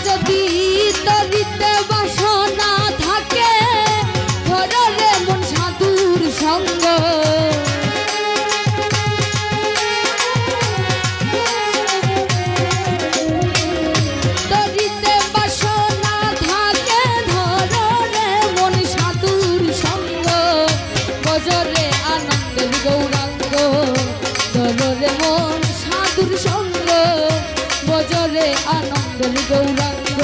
যদি তরিতে বাসনা থাকে ধরে মন সাধুর সঙ্গ তরিতে বাসনা থাকে ধরে মন সাধুর সঙ্গ বজরে আনন্দের গৌরাঙ্গ ধরে মন সাধুর সঙ্গ বজরে আনন্দের গৌরাঙ্গ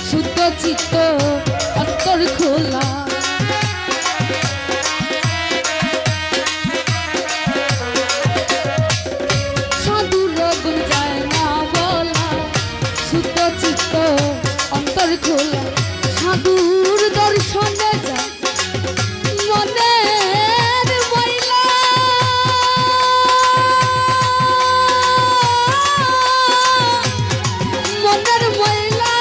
শুদ্ধ চিত্ত অন্তর খোলা সাধুর গুণ যায় না বলা শুদ্ধ চিত্ত অন্তর খোলা সাধুর দর্শনে যায় মনের ময়লা মনের ময়লা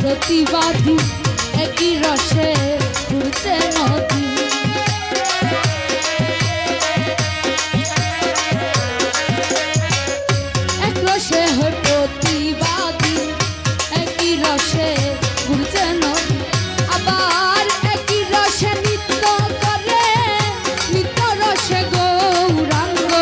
প্রতিবাদী একই রসে ঘুরছে নদী। এক রসে সে হয় প্রতিবাদী একই রসে ঘুরছে নদী আবার একই রসে নৃত্য করে নৃত্য রসে গৌরাঙ্গ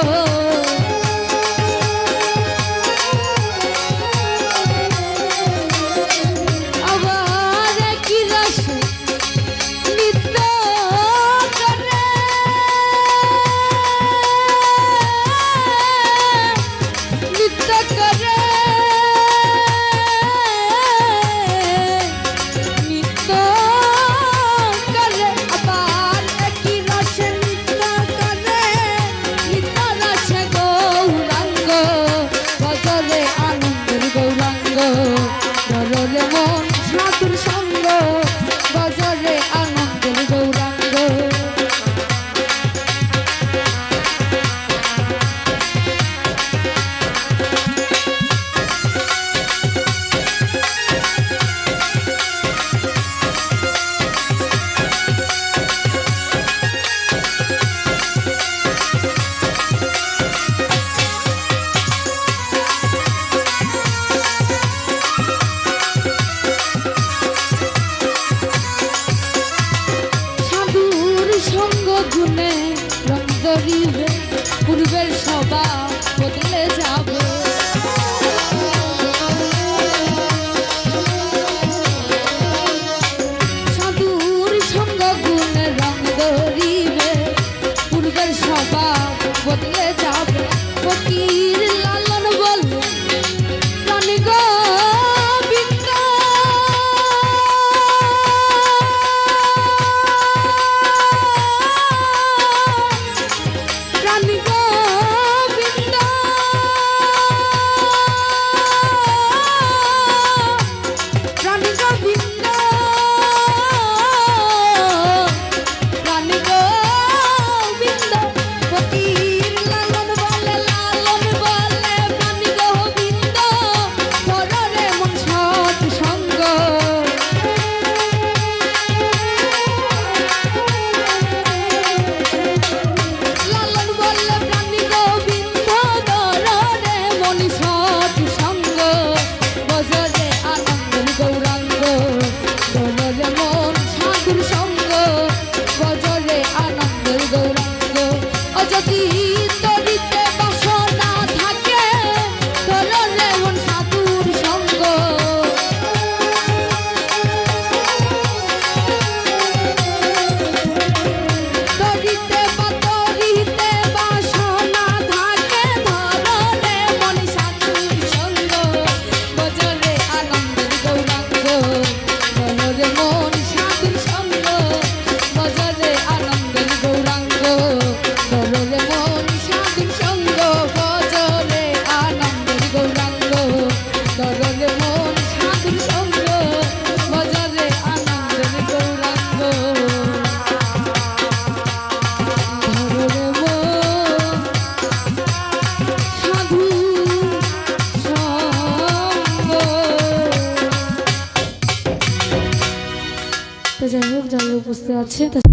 আবার একই রসে নৃত্য করে নৃত্য করে নৃত্য করে আবার একই রসে নৃত্য করে নৃত্য রসে গৌরাঙ্গ গজলে আনন্দের গৌরাঙ্গ গজলে মন সাধুর সঙ্গ গজলে আনন্দের গৌরাঙ্গ গুনে রং ধরিবে পূর্বের স্বভাব বদলে যাবে সাধুর সঙ্গ গুনে রং ধরিবে পূর্বের স্বভাব বদলে যাবে ফকির লালন বলে প্রাণী গোবিন্দ প্রাণী গোবিন্দ প্রাণী গোবিন্দ প্রাণী গোবিন্দ ফকির লালন বলে প্রাণী গোবিন্দ পররে মন সৎ সঙ্গ লালন বলে প্রাণী গোবিন্দ দররে মন সৎ সঙ্গ বজরে আনন্দের গৌরাঙ্গ দররে মন সাধুর সঙ্গ বজরে আনন্দের গৌরাঙ্গ ও যদি তরিতে বাসনা থাকে দররে মন সাধুর সঙ্গ তরিতে বাসনা থাকে ধরনে মন সাধুর সঙ্গ বজরে আনন্দের গৌরাঙ্গ ধরনে মন সাধুর সঙ্গ বজরে আনন্দের গৌরাঙ্গ ধরনে মন সাধুর সঙ্গ বজরে আনন্দের গৌরাঙ্গ ধরনে মন সাধুর সঙ্গ বজরে আনন্দের গৌরাঙ্গ ধরনে মন সাধু সঙ্গ। তো যাই হোক যারা উপস্থিত আছে